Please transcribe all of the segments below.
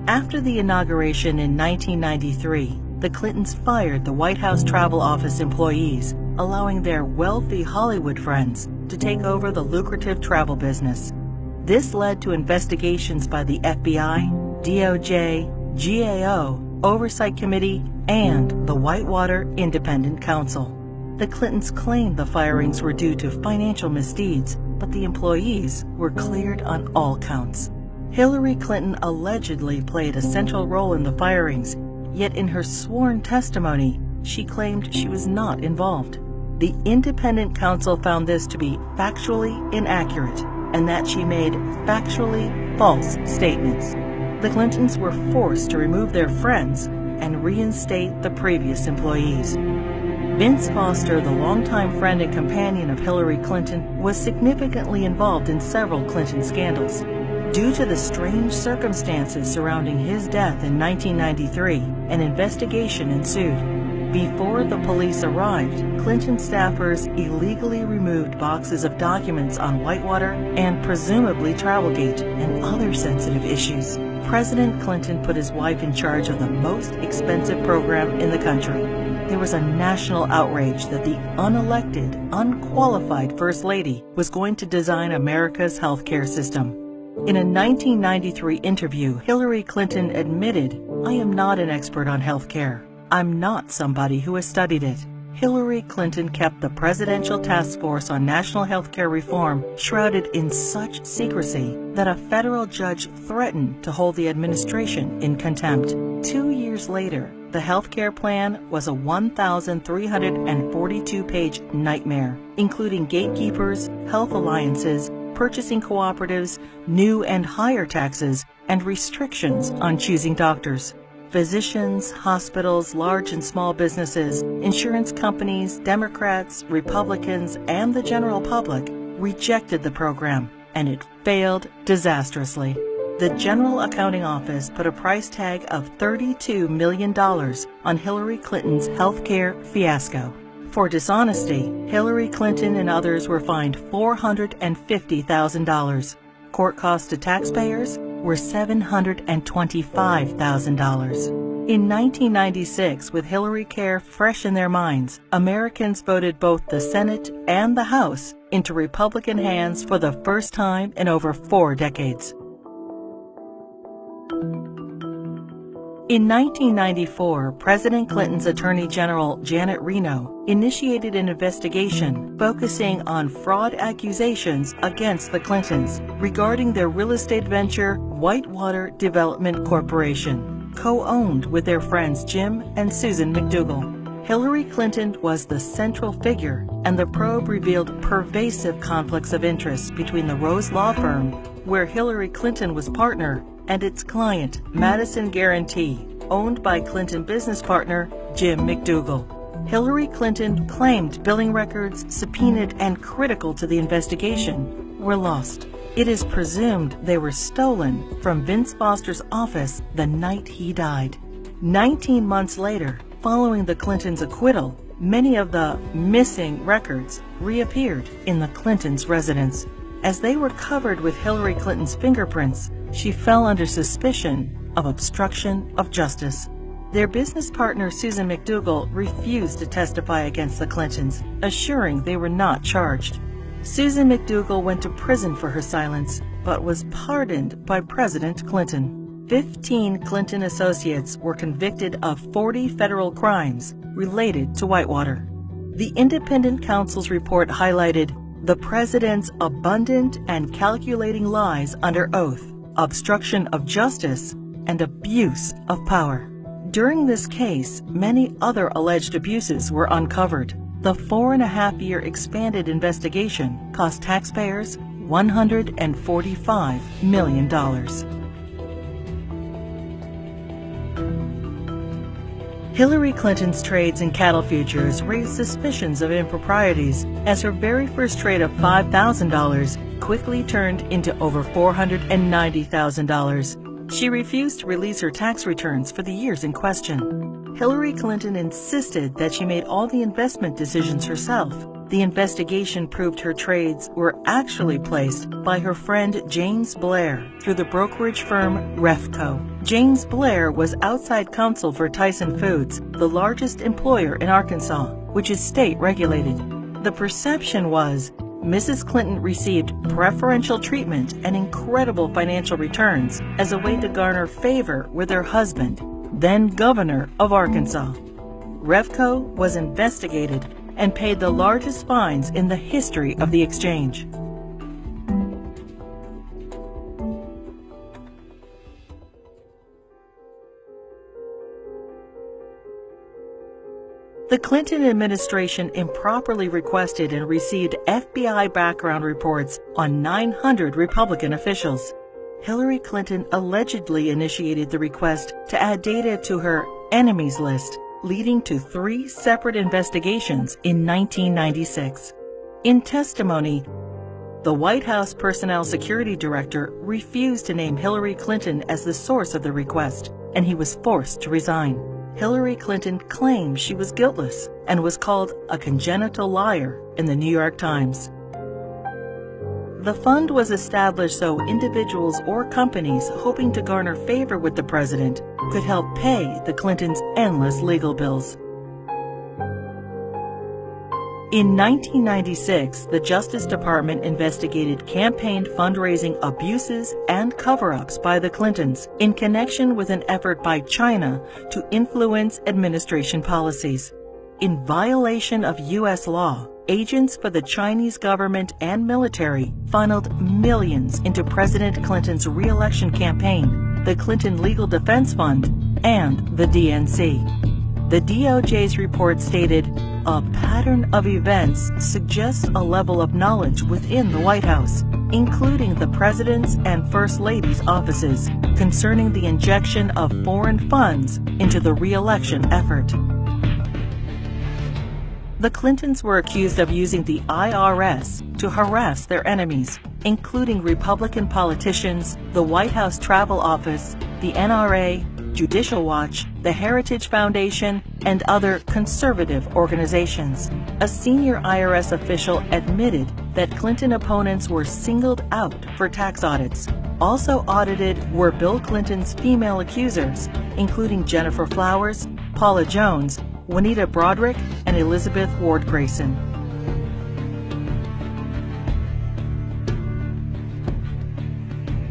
After the inauguration in 1993, the Clintons fired the White House Travel Office employees, allowing their wealthy Hollywood friends to take over the lucrative travel business. This led to investigations by the FBI, DOJ, GAO, Oversight Committee, and the Whitewater Independent Council. The Clintons claimed the firings were due to financial misdeeds, but the employees were cleared on all counts. Hillary Clinton allegedly played a central role in the firings, yet in her sworn testimony, she claimed she was not involved. The Independent Council found this to be factually inaccurate and that she made factually false statements. The Clintons were forced to remove their friends and reinstate the previous employees. Vince Foster, the longtime friend and companion of Hillary Clinton, was significantly involved in several Clinton scandals. Due to the strange circumstances surrounding his death in 1993, an investigation ensued. Before the police arrived, Clinton staffers illegally removed boxes of documents on Whitewater and presumably Travelgate and other sensitive issues. President Clinton put his wife in charge of the most expensive program in the country. There was a national outrage that the unelected, unqualified First Lady was going to design America's healthcare system. In a 1993 interview, Hillary Clinton admitted, "I am not an expert on healthcare. I'm not somebody who has studied it." Hillary Clinton kept the Presidential Task Force on National Healthcare Reform shrouded in such secrecy that a federal judge threatened to hold the administration in contempt. 2 years later, the healthcare plan was a 1,342-page nightmare, including gatekeepers, health alliances, purchasing cooperatives, new and higher taxes, and restrictions on choosing doctors. Physicians, hospitals, large and small businesses, insurance companies, Democrats, Republicans, and the general public rejected the program, and it failed disastrously. The General Accounting Office put a price tag of $32 million on Hillary Clinton's healthcare fiasco. For dishonesty, Hillary Clinton and others were fined $450,000. Court costs to taxpayers were $725,000. In 1996, with Hillary Care fresh in their minds, Americans voted both the Senate and the House into Republican hands for the first time in over 4 decades. In 1994, President Clinton's Attorney General Janet Reno initiated an investigation focusing on fraud accusations against the Clintons regarding their real estate venture, Whitewater Development Corporation, co-owned with their friends Jim and Susan McDougal. Hillary Clinton was the central figure, and the probe revealed pervasive conflicts of interest between the Rose Law Firm, where Hillary Clinton was partner, and its client, Madison Guarantee, owned by Clinton business partner Jim McDougal. Hillary Clinton claimed billing records, subpoenaed and critical to the investigation, were lost. It is presumed they were stolen from Vince Foster's office the night he died. 19 months later, following the Clintons' acquittal, many of the missing records reappeared in the Clintons' residence. As they were covered with Hillary Clinton's fingerprints, she fell under suspicion of obstruction of justice. Their business partner Susan McDougal refused to testify against the Clintons, assuring they were not charged. Susan McDougal went to prison for her silence, but was pardoned by President Clinton. 15 Clinton associates were convicted of 40 federal crimes related to Whitewater. The Independent Counsel's report highlighted the president's abundant and calculating lies under oath, obstruction of justice, and abuse of power. During this case, many other alleged abuses were uncovered. The 4.5-year expanded investigation cost taxpayers $145 million. Hillary Clinton's trades in cattle futures raised suspicions of improprieties, as her very first trade of $5,000 quickly turned into over $490,000. She refused to release her tax returns for the years in question. Hillary Clinton insisted that she made all the investment decisions herself, The investigation proved her trades were actually placed by her friend James Blair through the brokerage firm Refco. James Blair was outside counsel for Tyson Foods, the largest employer in Arkansas, which is state-regulated. The perception was Mrs. Clinton received preferential treatment and incredible financial returns as a way to garner favor with her husband, then governor of Arkansas. Refco was investigated and paid the largest fines in the history of the exchange. The Clinton administration improperly requested and received FBI background reports on 900 Republican officials. Hillary Clinton allegedly initiated the request to add data to her enemies list, leading to 3 separate investigations in 1996. In testimony, the White House Personnel Security Director refused to name Hillary Clinton as the source of the request, and he was forced to resign. Hillary Clinton claimed she was guiltless and was called a congenital liar in the New York Times. The fund was established so individuals or companies hoping to garner favor with the president could help pay the Clintons' endless legal bills. In 1996, the Justice Department investigated campaign fundraising abuses and cover-ups by the Clintons in connection with an effort by China to influence administration policies. In violation of U.S. law, agents for the Chinese government and military funneled millions into President Clinton's re-election campaign, the Clinton Legal Defense Fund, and the DNC. The DOJ's report stated, "A pattern of events suggests a level of knowledge within the White House, including the President's and First Lady's offices, concerning the injection of foreign funds into the re-election effort." The Clintons were accused of using the IRS to harass their enemies, including Republican politicians, the White House Travel Office, the NRA, Judicial Watch, the Heritage Foundation, and other conservative organizations. A senior IRS official admitted that Clinton opponents were singled out for tax audits. Also audited were Bill Clinton's female accusers, including Jennifer Flowers, Paula Jones, Juanita Broderick, and Elizabeth Ward Grayson.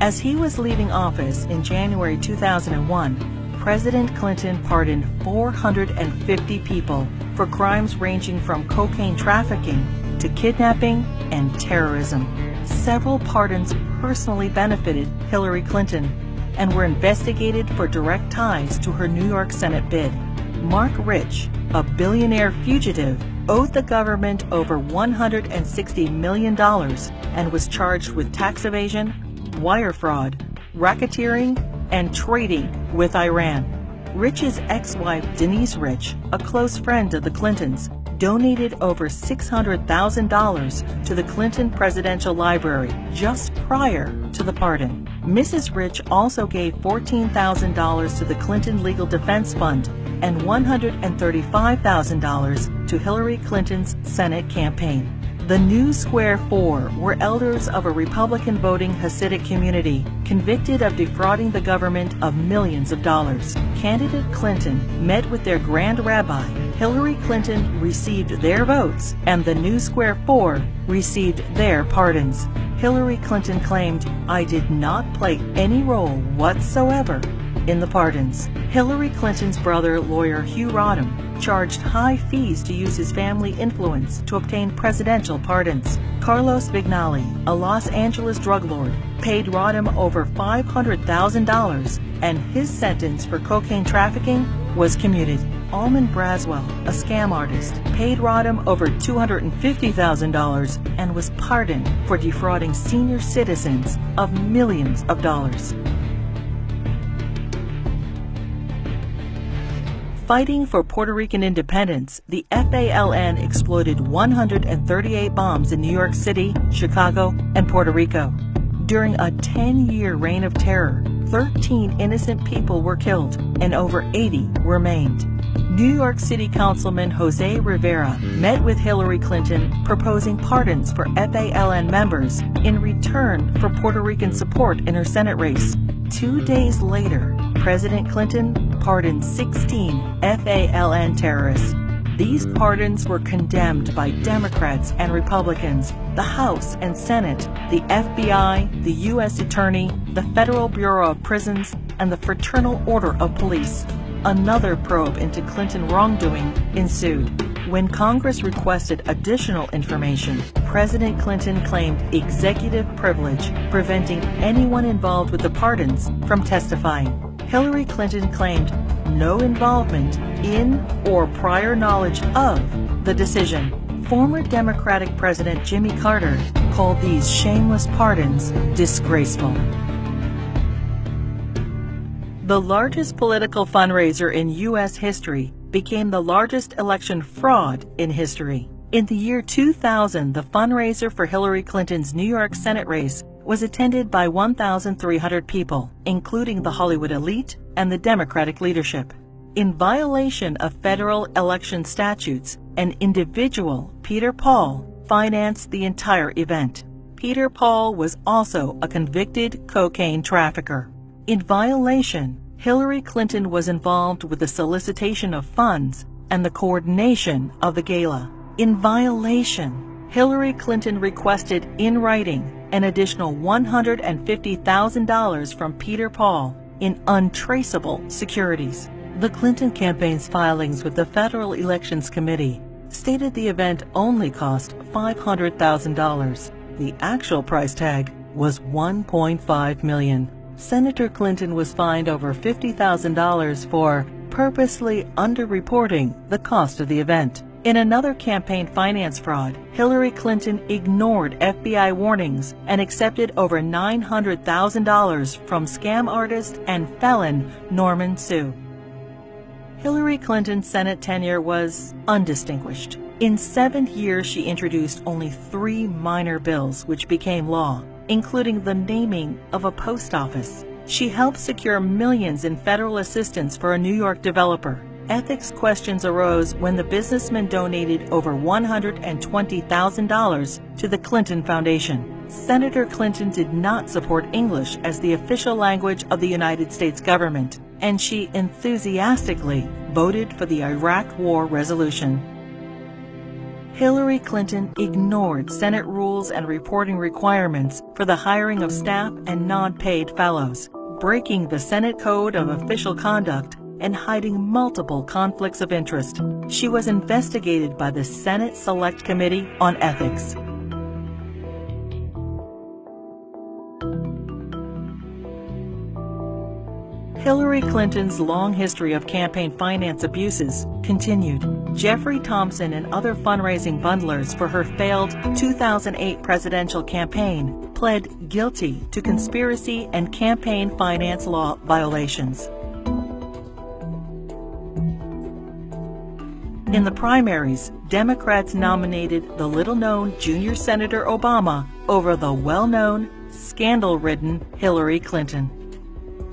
As he was leaving office in January 2001, President Clinton pardoned 450 people for crimes ranging from cocaine trafficking to kidnapping and terrorism. Several pardons personally benefited Hillary Clinton and were investigated for direct ties to her New York Senate bid. Mark Rich, a billionaire fugitive, owed the government over $160 million and was charged with tax evasion, wire fraud, racketeering, and trading with Iran. Rich's ex-wife, Denise Rich, a close friend of the Clintons, donated over $600,000 to the Clinton Presidential Library just prior to the pardon. Mrs. Rich also gave $14,000 to the Clinton Legal Defense Fund and $135,000 to Hillary Clinton's Senate campaign. The New Square Four were elders of a Republican voting Hasidic community convicted of defrauding the government of millions of dollars. Candidate Clinton met with their Grand Rabbi. Hillary Clinton received their votes, and the New Square Four received their pardons. Hillary Clinton claimed, "I did not play any role whatsoever in the pardons." Hillary Clinton's brother, lawyer Hugh Rodham, charged high fees to use his family influence to obtain presidential pardons. Carlos Vignali, a Los Angeles drug lord, paid Rodham over $500,000, and his sentence for cocaine trafficking was commuted. Almond Braswell, a scam artist, paid Rodham over $250,000 and was pardoned for defrauding senior citizens of millions of dollars. Fighting for Puerto Rican independence, the FALN exploded 138 bombs in New York City, Chicago, and Puerto Rico. During a 10-year reign of terror, 13 innocent people were killed and over 80 were maimed. New York City Councilman Jose Rivera met with Hillary Clinton proposing pardons for FALN members in return for Puerto Rican support in her Senate race. 2 days later, President Clinton pardoned 16 FALN terrorists. These pardons were condemned by Democrats and Republicans, the House and Senate, the FBI, the U.S. Attorney, the Federal Bureau of Prisons, and the Fraternal Order of Police. Another probe into Clinton wrongdoing ensued. When Congress requested additional information, President Clinton claimed executive privilege, preventing anyone involved with the pardons from testifying. Hillary Clinton claimed no involvement in or prior knowledge of the decision. Former Democratic President Jimmy Carter called these shameless pardons disgraceful. The largest political fundraiser in U.S. history became the largest election fraud in history. In the year 2000, the fundraiser for Hillary Clinton's New York Senate race was attended by 1,300 people, including the Hollywood elite and the Democratic leadership. In violation of federal election statutes, an individual, Peter Paul, financed the entire event. Peter Paul was also a convicted cocaine trafficker. In violation, Hillary Clinton was involved with the solicitation of funds and the coordination of the gala. In violation, Hillary Clinton requested in writing an additional $150,000 from Peter Paul in untraceable securities. The Clinton campaign's filings with the Federal Elections Committee stated the event only cost $500,000. The actual price tag was $1.5 million. Senator Clinton was fined over $50,000 for purposely underreporting the cost of the event. In another campaign finance fraud, Hillary Clinton ignored FBI warnings and accepted over $900,000 from scam artist and felon Norman Sue. Hillary Clinton's Senate tenure was undistinguished. In 7 years, she introduced only 3 minor bills which became law, including the naming of a post office. She helped secure millions in federal assistance for a New York developer. Ethics questions arose when the businessman donated over $120,000 to the Clinton Foundation. Senator Clinton did not support English as the official language of the United States government, and she enthusiastically voted for the Iraq War resolution. Hillary Clinton ignored Senate rules and reporting requirements for the hiring of staff and non-paid fellows, breaking the Senate Code of Official Conduct and hiding multiple conflicts of interest. She was investigated by the Senate Select Committee on Ethics. Hillary Clinton's long history of campaign finance abuses continued. Jeffrey Thompson and other fundraising bundlers for her failed 2008 presidential campaign pled guilty to conspiracy and campaign finance law violations. In the primaries, Democrats nominated the little-known junior Senator Obama over the well-known, scandal-ridden Hillary Clinton.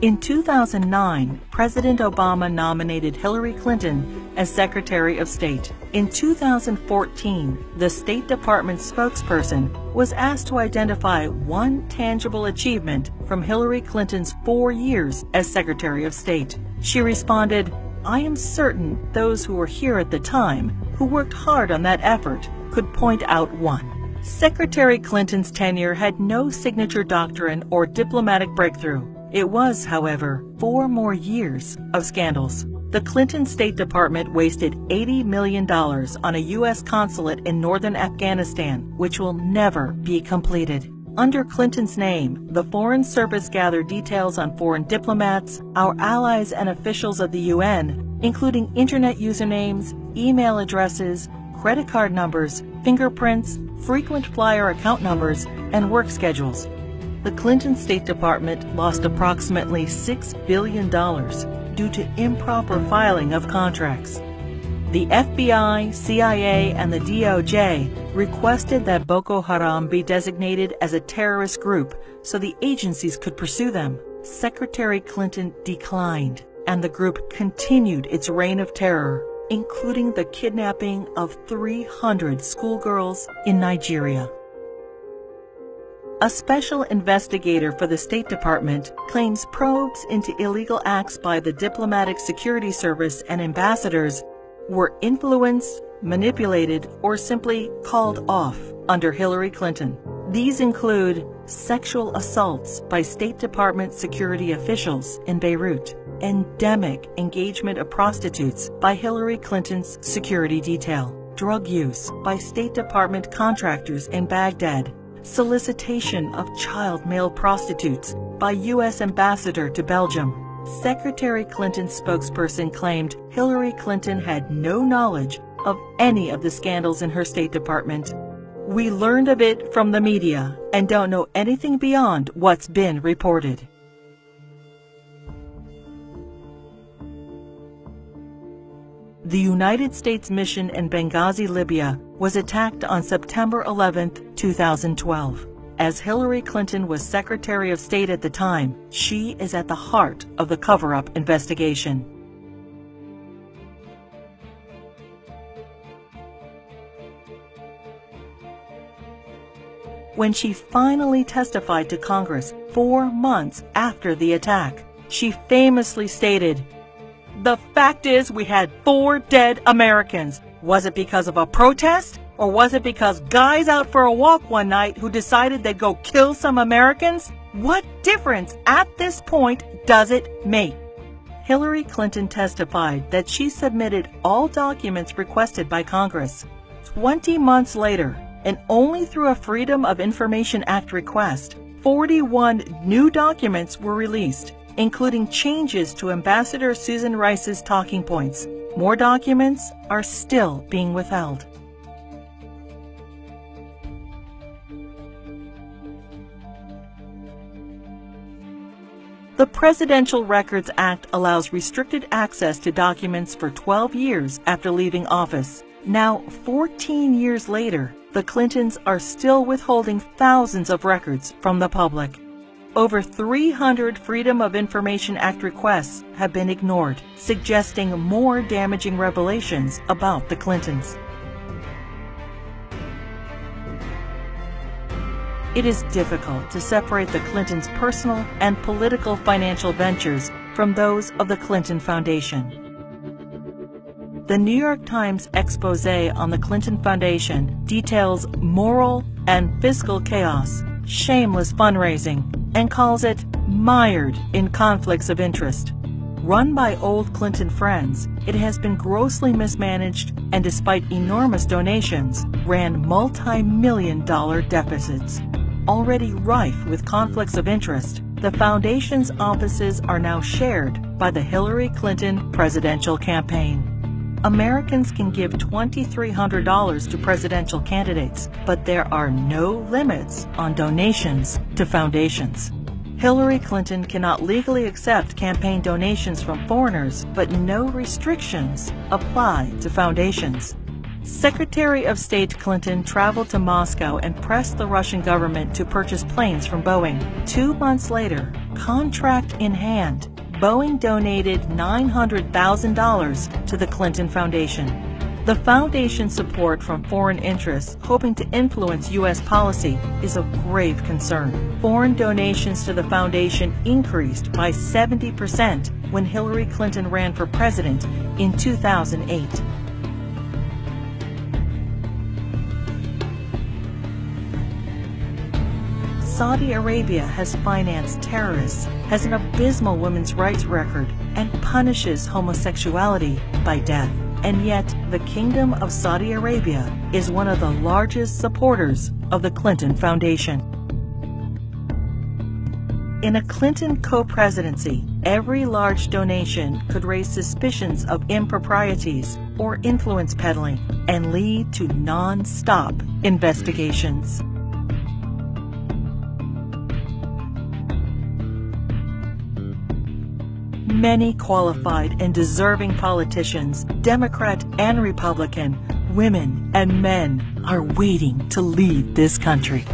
In 2009, President Obama nominated Hillary Clinton as Secretary of State. In 2014, the State Department spokesperson was asked to identify one tangible achievement from Hillary Clinton's 4 years as Secretary of State. She responded, "I am certain those who were here at the time, who worked hard on that effort, could point out one." Secretary Clinton's tenure had no signature doctrine or diplomatic breakthrough. It was, however, 4 more years of scandals. The Clinton State Department wasted $80 million on a U.S. consulate in northern Afghanistan, which will never be completed. Under Clinton's name, the Foreign Service gathered details on foreign diplomats, our allies and officials of the UN, including internet usernames, email addresses, credit card numbers, fingerprints, frequent flyer account numbers, and work schedules. The Clinton State Department lost approximately $6 billion due to improper filing of contracts. The FBI, CIA, and the DOJ requested that Boko Haram be designated as a terrorist group so the agencies could pursue them. Secretary Clinton declined, and the group continued its reign of terror. including the kidnapping of 300 schoolgirls in Nigeria. A special investigator for the State Department claims probes into illegal acts by the Diplomatic Security Service and ambassadors were influenced, manipulated, or simply called off under Hillary Clinton. These include sexual assaults by State Department security officials in Beirut, endemic engagement of prostitutes by Hillary Clinton's security detail, drug use by State Department contractors in Baghdad, solicitation of child male prostitutes by U.S. ambassador to Belgium. Secretary Clinton's spokesperson claimed Hillary Clinton had no knowledge of any of the scandals in her State Department. "We learned of it from the media and don't know anything beyond what's been reported." The United States mission in Benghazi, Libya, was attacked on September 11, 2012. As Hillary Clinton was Secretary of State at the time, she is at the heart of the cover-up investigation. When she finally testified to Congress 4 months after the attack, she famously stated, "The fact is we had 4 dead Americans. Was it because of a protest? Or was it because guys out for a walk one night who decided they'd go kill some Americans? What difference at this point does it make?" Hillary Clinton testified that she submitted all documents requested by Congress. 20 months later, and only through a Freedom of Information Act request, 41 new documents were released, including changes to Ambassador Susan Rice's talking points. More documents are still being withheld. The Presidential Records Act allows restricted access to documents for 12 years after leaving office. Now, 14 years later, the Clintons are still withholding thousands of records from the public. Over 300 Freedom of Information Act requests have been ignored, suggesting more damaging revelations about the Clintons. It is difficult to separate the Clintons' personal and political financial ventures from those of the Clinton Foundation. The New York Times expose on the Clinton Foundation details moral and fiscal chaos, shameless fundraising, and calls it mired in conflicts of interest. Run by old Clinton friends, it has been grossly mismanaged and, despite enormous donations, ran multi-million-dollar deficits. Already rife with conflicts of interest, the foundation's offices are now shared by the Hillary Clinton presidential campaign. Americans can give $2,300 to presidential candidates, but there are no limits on donations to foundations. Hillary Clinton cannot legally accept campaign donations from foreigners, but no restrictions apply to foundations. Secretary of State Clinton traveled to Moscow and pressed the Russian government to purchase planes from Boeing. 2 months later, contract in hand, Boeing donated $900,000 to the Clinton Foundation. The foundation's support from foreign interests hoping to influence U.S. policy is of grave concern. Foreign donations to the foundation increased by 70% when Hillary Clinton ran for president in 2008. Saudi Arabia has financed terrorists, has an abysmal women's rights record, and punishes homosexuality by death. And yet, the Kingdom of Saudi Arabia is one of the largest supporters of the Clinton Foundation. In a Clinton co-presidency, every large donation could raise suspicions of improprieties or influence peddling and lead to non-stop investigations. Many qualified and deserving politicians, Democrat and Republican, women and men, are waiting to lead this country.